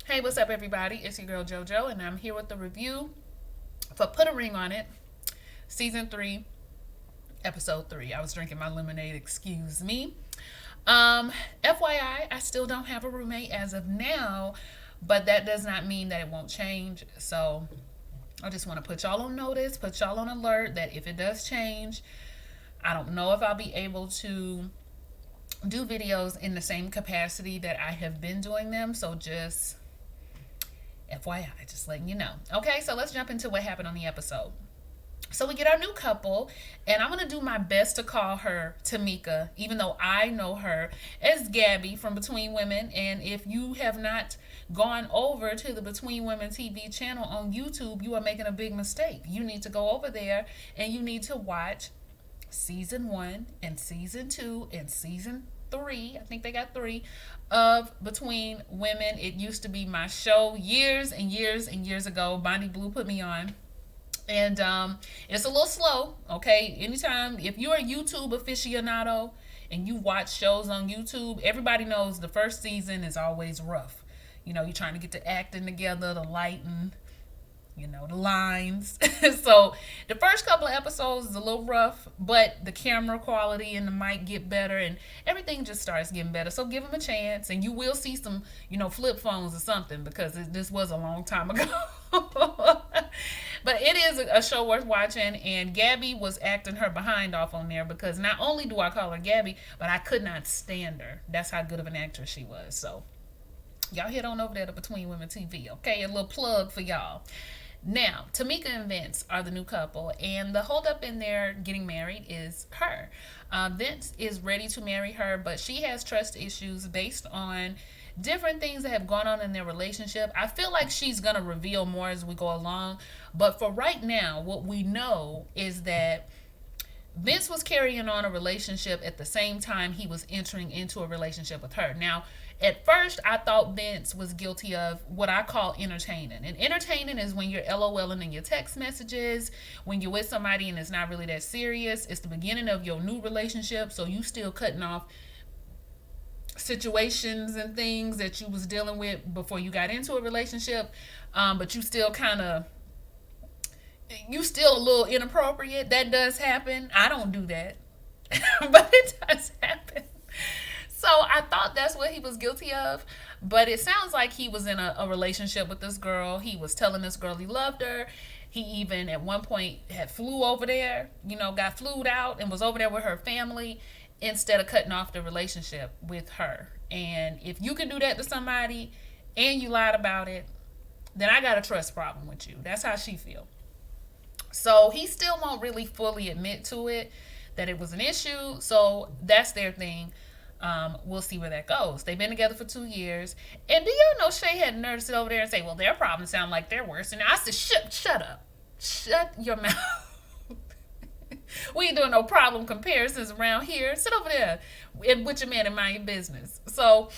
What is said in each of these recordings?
Hey, what's up, everybody? It's your girl JoJo, and I'm here with the review for Put a Ring on It, Season 3, Episode 3. I was drinking my lemonade, excuse me. FYI, I still don't have a roommate as of now, but that does not mean that it won't change. So I just want to put y'all on notice, put y'all on alert that if it does change, I don't know if I'll be able to do videos in the same capacity that I have been doing them. So just FYI, just letting you know. Okay, so let's jump into what happened on the episode. So we get our new couple, and I'm gonna do my best to call her Tamika, even though I know her as Gabby from Between Women. And if you have not gone over to the Between Women TV channel on YouTube, you are making a big mistake. You need to go over there and you need to watch season 1 and season 2 and season 3. I think they got 3 of Between Women. It used to be my show years and years and years ago. Bondi Blue put me on. And it's a little slow, okay? Anytime, if you're a YouTube aficionado and you watch shows on YouTube, everybody knows the first season is always rough. You know, you're trying to get the acting together, the lighting, the lines. So the first couple of episodes is a little rough, but the camera quality and the mic get better and everything just starts getting better. So give them a chance, and you will see some, flip phones or something, because this was a long time ago. But it is a show worth watching, and Gabby was acting her behind off on there, because not only do I call her Gabby, but I could not stand her. That's how good of an actress she was. So y'all head on over there to Between Women TV, okay? A little plug for y'all. Now, Tamika and Vince are the new couple, and the holdup in their getting married is her. Vince is ready to marry her, but she has trust issues based on different things that have gone on in their relationship. I feel like she's going to reveal more as we go along, but for right now, what we know is that Vince was carrying on a relationship at the same time he was entering into a relationship with her. Now, at first, I thought Vince was guilty of what I call entertaining. And entertaining is when you're LOLing in your text messages, when you're with somebody and it's not really that serious. It's the beginning of your new relationship, so you still cutting off situations and things that you was dealing with before you got into a relationship, but you still a little inappropriate. That does happen. I don't do that, but it does happen. So I thought that's what he was guilty of, but it sounds like he was in a relationship with this girl. He was telling this girl he loved her. He even at one point had flew over there, got flued out and was over there with her family instead of cutting off the relationship with her. And if you can do that to somebody and you lied about it, then I got a trust problem with you. That's how she feel. So he still won't really fully admit to it, that it was an issue. So that's their thing. We'll see where that goes. They've been together for 2 years. And do y'all know Shay had the nerve to sit over there and say, well, their problems sound like they're worse. And I said, shut up. Shut your mouth. We ain't doing no problem comparisons around here. Sit over there with your man and mind your business. So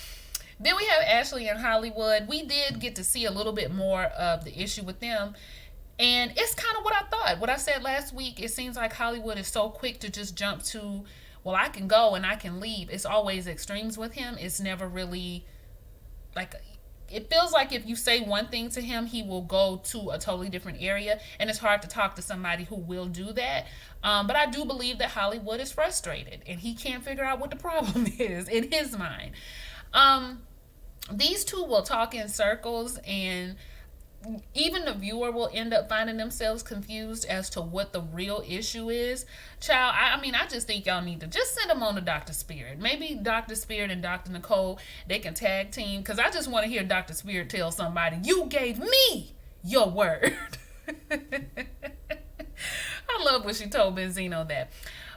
then we have Ashley and Hollywood. We did get to see a little bit more of the issue with them. And it's kind of what I thought. What I said last week, it seems like Hollywood is so quick to just jump to, well, I can go and I can leave. It's always extremes with him. It's never really like, it feels like if you say one thing to him, he will go to a totally different area. And it's hard to talk to somebody who will do that. But I do believe that Hollywood is frustrated and he can't figure out what the problem is in his mind. These two will talk in circles, and even the viewer will end up finding themselves confused as to what the real issue is. Child, I just think y'all need to just send them on to Dr. Spirit. Maybe Dr. Spirit and Dr. Nicole, they can tag team, because I just want to hear Dr. Spirit tell somebody, you gave me your word. I love what she told Benzino that.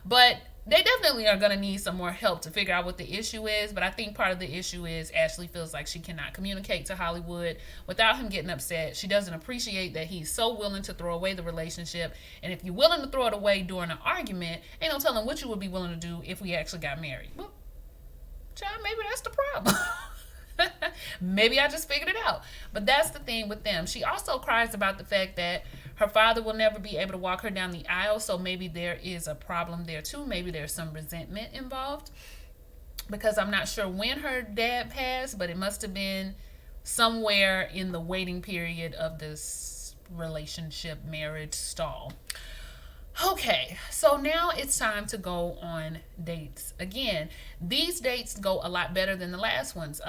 But they definitely are going to need some more help to figure out what the issue is. But I think part of the issue is Ashley feels like she cannot communicate to Hollywood without him getting upset. She doesn't appreciate that he's so willing to throw away the relationship. And if you're willing to throw it away during an argument, ain't no telling what you would be willing to do if we actually got married. Well, child, maybe that's the problem. Maybe I just figured it out. But that's the thing with them. She also cries about the fact that her father will never be able to walk her down the aisle, so maybe there is a problem there too. Maybe there's some resentment involved, because I'm not sure when her dad passed, but it must have been somewhere in the waiting period of this relationship, marriage stall. Okay, so now it's time to go on dates again. These dates go a lot better than the last ones.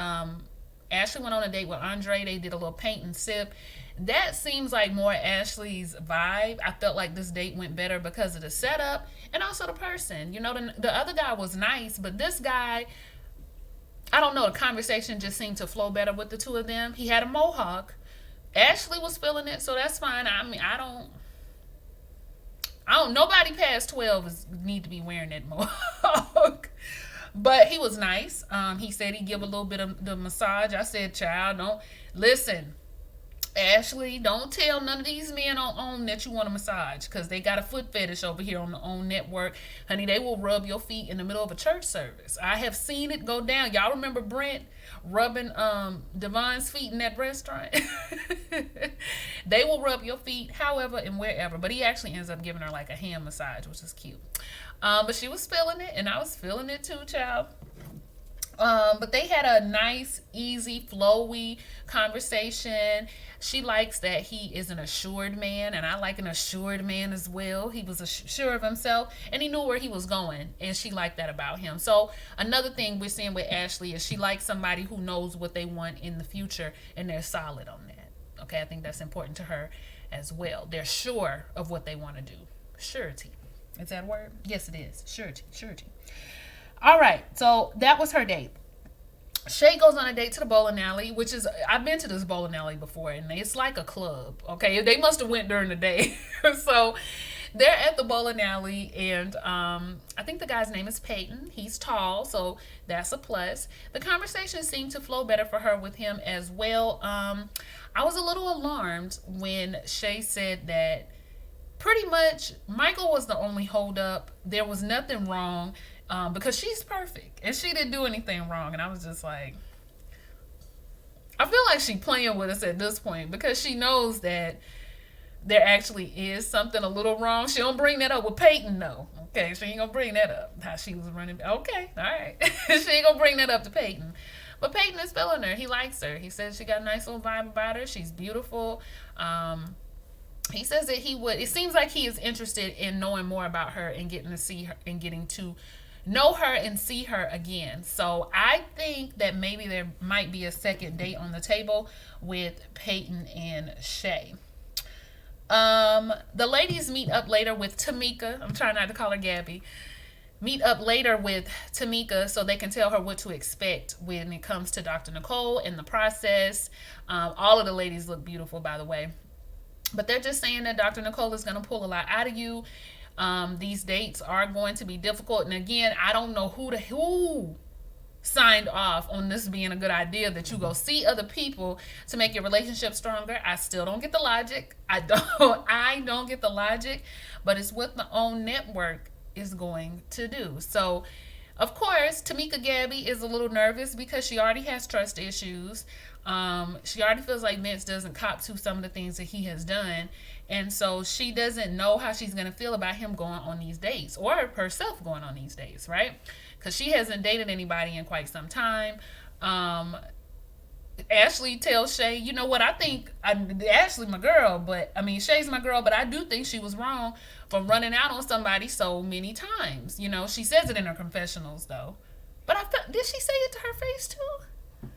Ashley went on a date with Andre. They did a little paint and sip. That seems like more Ashley's vibe. I felt like this date went better because of the setup and also the person. You know, the other guy was nice, but this guy, I don't know, the conversation just seemed to flow better with the two of them. He had a mohawk. Ashley was feeling it, so that's fine. I mean, nobody past 12 need to be wearing that mohawk. But he was nice. He said he'd give a little bit of the massage. I said, child, don't listen. Ashley, don't tell none of these men on OWN that you want a massage, because they got a foot fetish over here on the OWN network. Honey, they will rub your feet in the middle of a church service. I have seen it go down. Y'all remember Brent rubbing Devon's feet in that restaurant? They will rub your feet however and wherever. But he actually ends up giving her like a hand massage, which is cute. But she was feeling it, and I was feeling it too, child. But they had a nice, easy, flowy conversation. She likes that he is an assured man, and I like an assured man as well. He was sure of himself, and he knew where he was going, and she liked that about him. So another thing we're seeing with Ashley is she likes somebody who knows what they want in the future, and they're solid on that. Okay, I think that's important to her as well. They're sure of what they want to do. Surety. Is that a word? Yes, it is. Surety. Surety. All right, so that was her date. Shay goes on a date to the bowling alley, which is, I've been to this bowling alley before, and it's like a club. Okay, they must have went during the day. So they're at the bowling alley, and I think the guy's name is Peyton. He's tall, so that's a plus. The conversation seemed to flow better for her with him as well. I was a little alarmed when Shay said that pretty much Michael was the only holdup. There was nothing wrong. Because she's perfect and she didn't do anything wrong, and I was just like, I feel like she's playing with us at this point because she knows that there actually is something a little wrong. She don't bring that up with Peyton, though. Okay, she ain't gonna bring that up. How she was running. Okay, all right. She ain't gonna bring that up to Peyton. But Peyton is feeling her. He likes her. He says she got a nice little vibe about her. She's beautiful. He says that he would. It seems like he is interested in knowing more about her and getting to see her and getting to know her and see her again. So I think that maybe there might be a second date on the table with Peyton and Shay. The ladies meet up later with Tamika. I'm trying not to call her Gabby. Meet up later with Tamika so they can tell her what to expect when it comes to Dr. Nicole in the process. All of the ladies look beautiful, by the way. But they're just saying that Dr. Nicole is going to pull a lot out of you. These dates are going to be difficult. And again, I don't know who signed off on this being a good idea, that you go see other people to make your relationship stronger. I still don't get the logic. I don't get the logic, but it's what the OWN network is going to do. So, of course, Tamika Gabby is a little nervous because she already has trust issues. She already feels like Vince doesn't cop to some of the things that he has done. And so she doesn't know how she's going to feel about him going on these dates, or herself going on these dates, right? Because she hasn't dated anybody in quite some time. Ashley tells Shay, you know what, Ashley my girl, but Shay's my girl, but I do think she was wrong for running out on somebody so many times. You know, she says it in her confessionals, though. But did she say it to her face, too?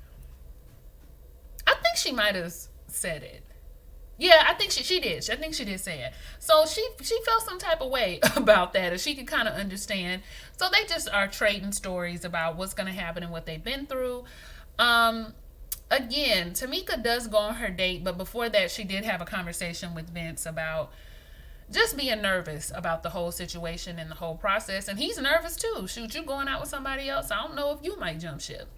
I think she might have said it. Yeah, I think she did. I think she did say it. So she felt some type of way about that, and she could kind of understand. So they just are trading stories about what's going to happen and what they've been through. Again, Tamika does go on her date, but before that, she did have a conversation with Vince about just being nervous about the whole situation and the whole process. And he's nervous too. Shoot, you going out with somebody else, I don't know if you might jump ship.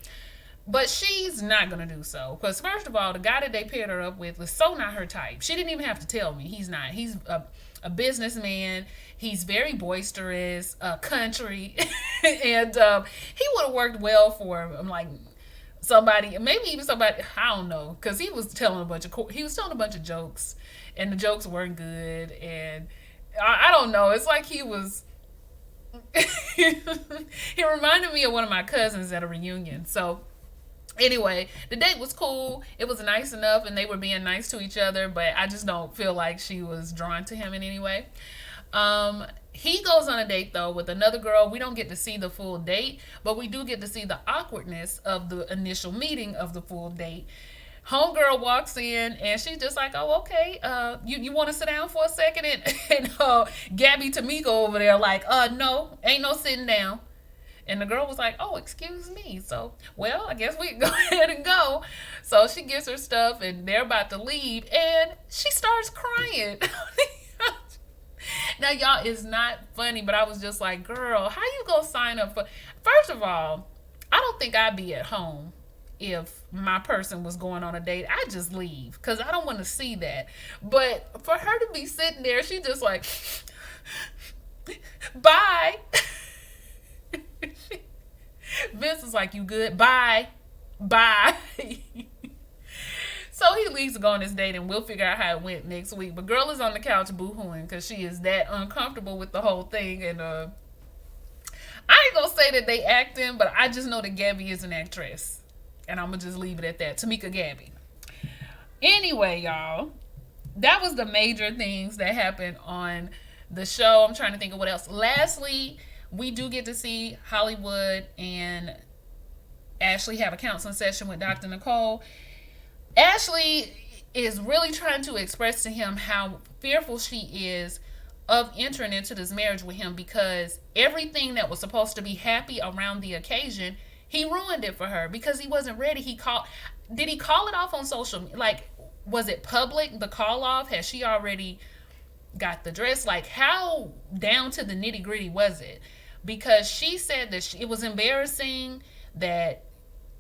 But she's not going to do so. Because first of all, the guy that they paired her up with was so not her type. She didn't even have to tell me. He's not. He's a businessman. He's very boisterous, country. And he would have worked well for him. Like somebody, maybe even somebody, I don't know. Because he was telling a bunch of jokes. And the jokes weren't good. And I don't know. It's like he was... he reminded me of one of my cousins at a reunion. So... Anyway, the date was cool. It was nice enough, and they were being nice to each other. But I just don't feel like she was drawn to him in any way. He goes on a date though with another girl. We don't get to see the full date, but we do get to see the awkwardness of the initial meeting of the full date. Homegirl walks in and she's just like, "Oh, okay. You want to sit down for a second?" And Gabby Tamiko over there like, no, ain't no sitting down." And the girl was like, "Oh, excuse me." So, well, I guess we can go ahead and go. So she gets her stuff and they're about to leave and she starts crying. Now, y'all, it's not funny, but I was just like, girl, how you gonna sign up for? First of all, I don't think I'd be at home if my person was going on a date. I'd just leave because I don't want to see that. But for her to be sitting there, she just like, bye. Vince is like, "You good? Bye. Bye." So he leaves to go on this date, and we'll figure out how it went next week. But girl is on the couch boohooing because she is that uncomfortable with the whole thing. And I ain't gonna say that they acting, but I just know that Gabby is an actress, and I'm gonna just leave it at that. Tamika Gabby. Anyway, y'all, that was the major things that happened on the show. I'm trying to think of what else. Lastly, we do get to see Hollywood and Ashley have a counseling session with Dr. Nicole. Ashley is really trying to express to him how fearful she is of entering into this marriage with him because everything that was supposed to be happy around the occasion, he ruined it for her because he wasn't ready. Did he call it off on social media? Like, was it public, the call off? Has she already got the dress? Like, how down to the nitty gritty was it? Because she said that it was embarrassing, that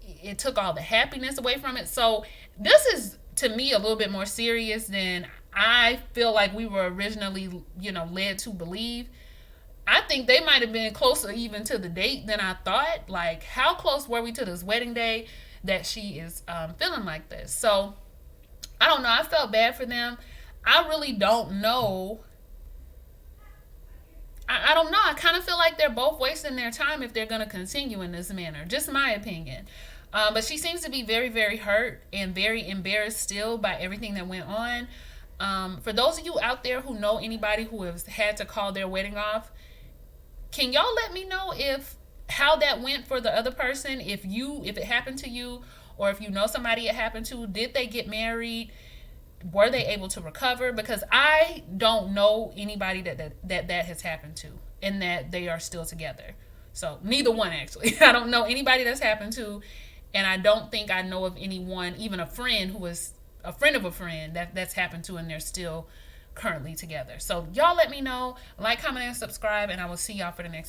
it took all the happiness away from it. So this is, to me, a little bit more serious than I feel like we were originally, led to believe. I think they might have been closer even to the date than I thought. Like, how close were we to this wedding day that she is feeling like this? So I don't know. I felt bad for them. I really don't know. I don't know. I kind of feel like they're both wasting their time if they're going to continue in this manner. Just my opinion. But she seems to be very, very hurt and very embarrassed still by everything that went on. For those of you out there who know anybody who has had to call their wedding off, can y'all let me know how that went for the other person? If it happened to you, or if you know somebody it happened to, did they get married? Were they able to recover? Because I don't know anybody that has happened to and that they are still together. So neither one, actually. I don't know anybody that's happened to, and I don't think I know of anyone, even a friend who is a friend of a friend that's happened to, and they're still currently together. So y'all let me know. Like, comment, and subscribe, and I will see y'all for the next video.